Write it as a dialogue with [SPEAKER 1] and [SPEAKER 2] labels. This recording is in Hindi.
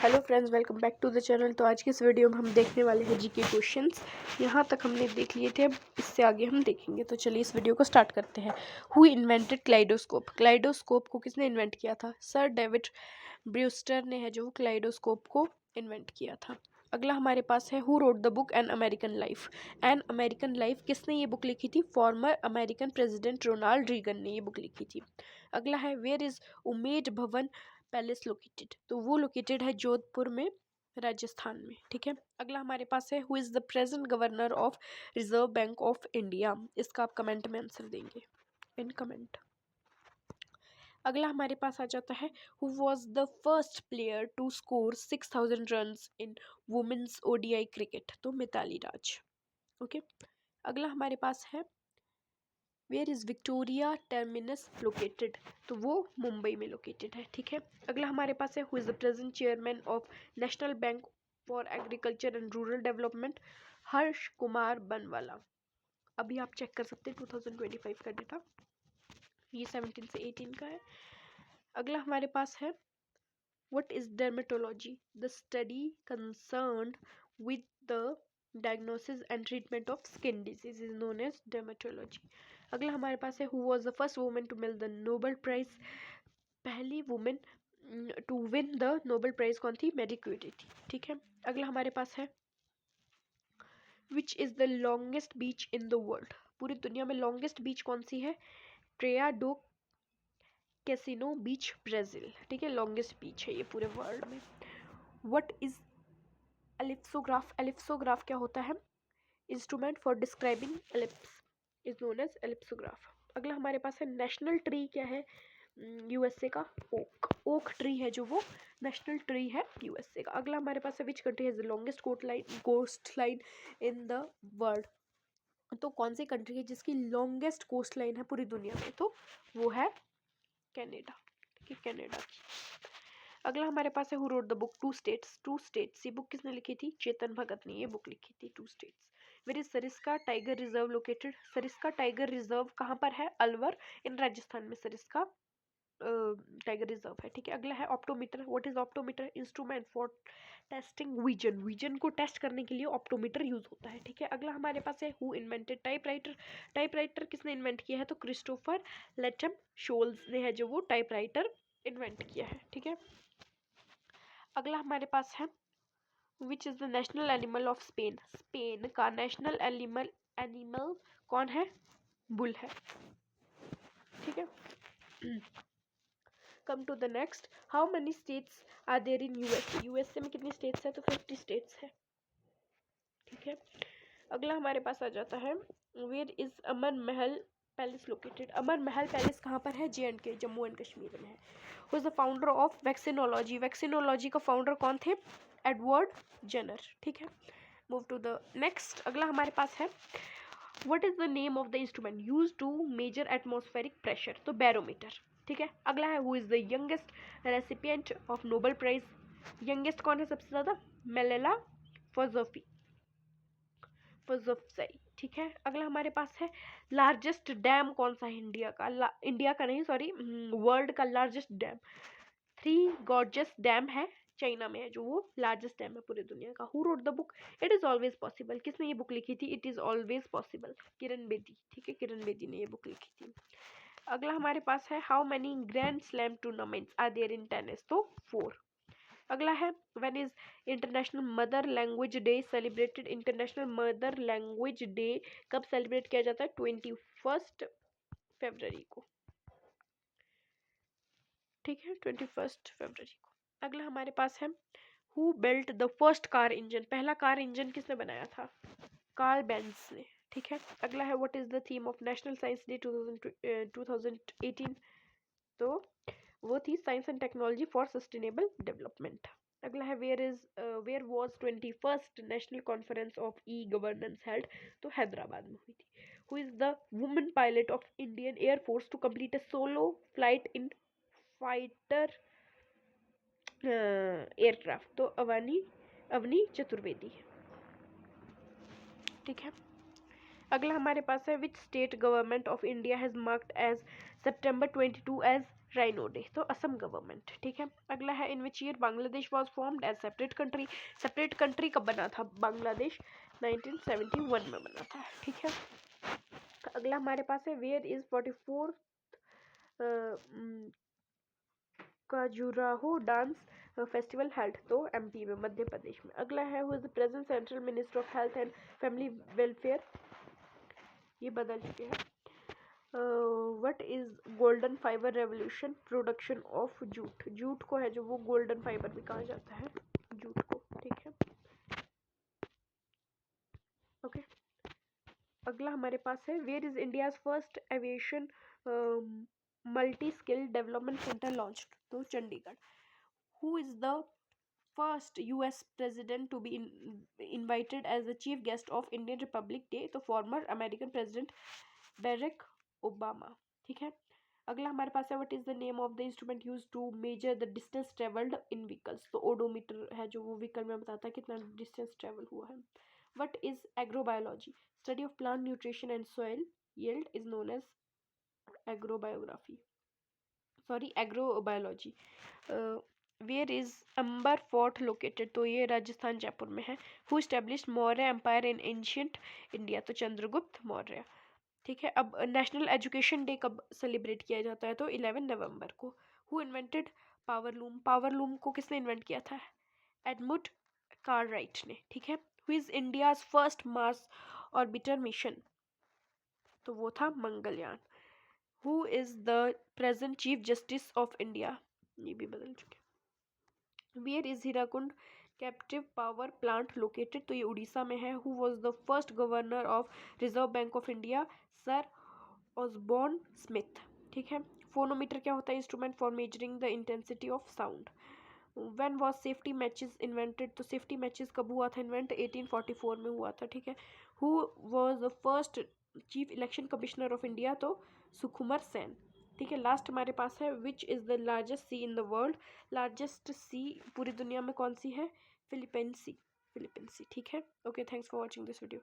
[SPEAKER 1] Hello friends, welcome back to the channel. तो आज की इस वीडियो में हम देखने वाले हैं जीके क्वेश्चंस। यहाँ तक हमने देख लिए थे, अब इससे आगे हम देखेंगे। तो चलिए इस वीडियो को स्टार्ट करते हैं। Who invented kaleidoscope? क्लाइडोस्कोप को किसने इन्वेंट किया था? सर डेविड ब्रूस्टर ने है जो क्लाइडोस्कोप को इन्वेंट किया था। अगला हमारे पास है who wrote the book An American Life? An American Life किसने ये बुक लिखी थी? Former American president Ronald Reagan ने ये बुक लिखी थी। अगला है where is Umaid Bhawan palace located? तो वो लोकेटेड है जोधपुर में, राजस्थान में। ठीक है। अगला हमारे पास है who is the present governor of Reserve Bank of India? इसका आप कमेंट में आंसर देंगे, इन कमेंट। अगला हमारे पास आ जाता है who was the first player to score 6000 runs in women's ODI cricket? तो मिताली राज। ओके। अगला हमारे पास है where is Victoria Terminus located? तो वो मुंबई में लोकेटेड है। ठीक है। अगला हमारे पास है who is the present chairman of national bank for agriculture and rural development? Harsh Kumar Bhanwala. अभी आप चेक कर सकते हैं 2025 का डेटा, ये 17 से 18 का है। अगला हमारे पास है what is dermatology? The study concerned with the diagnosis and treatment of skin disease is known as dermatology. अगला हमारे पास है who was the first women to मिल द नोबेल प्राइज? पहली women to win the nobel prize कौन थी? मैरी क्यूरी थी। ठीक है। अगला हमारे पास है which is the longest beach in the world? पूरी दुनिया में लॉन्गेस्ट बीच कौन सी है? प्रेया डो कैसिनो बीच, ब्राजील। ठीक है, लॉन्गेस्ट बीच है ये पूरे वर्ल्ड में। What is एलिप्सोग्राफ? एलिप्सोग्राफ क्या होता है? Instrument for describing ellipse is known as ellipsograph. अगला हमारे पास है नेशनल ट्री क्या है यूएसए का? ओक। ओक ट्री है जो वो नेशनल ट्री है यूएसए का। अगला हमारे पास है which country has the longest coastline in the world? तो कौन सी कंट्री है जिसकी लॉन्गेस्ट कोस्ट लाइन है पूरी दुनिया में? तो वो है कनाडा। ठीक है, कनाडा की। अगला हमारे पास है who wrote the book Two States? Two States ये बुक किसने लिखी थी? चेतन भगत ने ये बुक लिखी थी, Two States. Where is Sariska tiger reserve located? Sariska tiger reserve कहाँ पर है? अलवर इन राजस्थान में सरिस्का टाइगर रिजर्व है। ठीक है। अगला है optometer. What is optometer? Instrument for testing vision. Vision को टेस्ट करने के लिए ऑप्टोमीटर यूज होता है। ठीक है। अगला हमारे पास है हु इन्वेंटेड टाइपराइटर? टाइपराइटर किसने इन्वेंट किया है? तो क्रिस्टोफर लेटम शोल्स ने है जो वो टाइपराइटर इन्वेंट किया है। ठीक है। अगला हमारे पास है which is the national animal of Spain? Spain का नेशनल एनिमल कौन है? बुल है। ठीक है। Come to the next, how many states are there in USA? USA में कितनी स्टेट्स है? तो 50 स्टेट्स है। ठीक है। अगला हमारे पास आ जाता है where is Amar Mahal palace located? Amar Mahal palace कहाँ पर है? JNK, जम्मू एंड कश्मीर में है। Who is the founder of vaccinology? Vaccinology का फाउंडर कौन थे? Edward Jenner. ठीक है। Move to the next. अगला हमारे पास है what is the name of the instrument use to measure atmospheric pressure? तो बैरोमीटर। ठीक है। अगला है who is the youngest recipient of Nobel prize? Youngest कौन है सबसे ज्यादा? मेलेला फजोफी फजोफसाई। ठीक है। अगला हमारे पास है लार्जेस्ट डैम कौन सा है इंडिया का? इंडिया का नहीं, सॉरी, वर्ल्ड का largest dam three gorgeous dam है, चाइना में है जो वो लार्जेस्ट डैम है पूरी दुनिया का। Who wrote the book it is always possible? किसने ये बुक लिखी थी? It is always possible, Kiran Bedi. ठीक है, किरण बेदी ने ये बुक लिखी थी। अगला हमारे पास है how many grand slam tournaments are there in tennis? तो 4। अगला है when is International Mother Language Day celebrated? International Mother Language Day कब सेलिब्रेट किया जाता है? 21 फरवरी को। ठीक है, 21 फरवरी को। अगला हमारे पास है who built the first car engine? पहला कार इंजन किसने बनाया था? कार्ल बेंज ने। ठीक है। अगला है what is the theme of National Science Day 2018? तो वो थी science and technology for sustainable development. अगला है where was 21st national conference of e governance held? तो हैदराबाद में हुई थी। Who is the women pilot of Indian Air Force to complete a solo flight in fighter aircraft? तो अवनी चतुर्वेदी। ठीक है। अगला हमारे पास है which state government of India has marked as September 22 as rhino day, तो असम गवर्नमेंट। ठीक है, अगला है in which year Bangladesh was formed as separate country. Separate country कब बना था बांग्लादेश? 1971 में बना था। ठीक है, अगला हमारे पास है where is 44 Khajuraho dance festival held, तो एमपी में, मध्य प्रदेश में। अगला है who is the present central minister of health and family welfare, ये बदल चुके हैं। What is golden fibre revolution? Production of jute, jute को है जो वो गोल्डन फाइबर भी कहा जाता है, जूट को। ठीक है, ओके। अगला हमारे पास है where is India's first aviation multi skill development centre launched, तो Chandigarh. Who is the first US president to be invited as the chief guest of Indian republic day, तो former American president Barack Obama. ठीक है, अगला हमारे पास है what is the name of the instrument use to measure the distance travelled in vehicles, तो ओडोमीटर है जो वो व्हीकल में बताता है कितना डिस्टेंस ट्रेवल हुआ है। What is agrobiology? Study of plant nutrition and soil yield is known as agrobiography, sorry agrobiology. Where is Amber fort located, तो ये राजस्थान जयपुर में है। Who established Maurya empire in ancient India, तो चंद्रगुप्त मौर्य। ठीक है, अब नेशनल एजुकेशन डे कब सेलिब्रेट किया जाता है? तो 11 नवंबर को। Who invented powerloom? पावरलूम को किसने इन्वेंट किया था? एडमंड कार्टराइट ने। ठीक है, who is India's first Mars orbiter mission? तो वो था Mangalyaan. Who is the present chief justice of India? ये भी बदल चुके। Where is Hirakud captive power plant located, तो ये उड़ीसा में है। Who was the first governor of Reserve Bank of India? Sir Osborne Smith. ठीक है, फोनोमीटर क्या होता है? Instrument for measuring the intensity of sound. When was safety matches invented? तो सेफ्टी मैचेस कब हुआ था इन्वेंट? 1844 में हुआ था। ठीक है, who was the first chief election commissioner of India? तो सुकुमर सेन। ठीक है, लास्ट हमारे पास है which is the largest C in the world? Largest सी पूरी दुनिया में कौन सी है? फिलीपींस सी, फिलीपींस सी। ठीक है, okay, thanks for watching this video.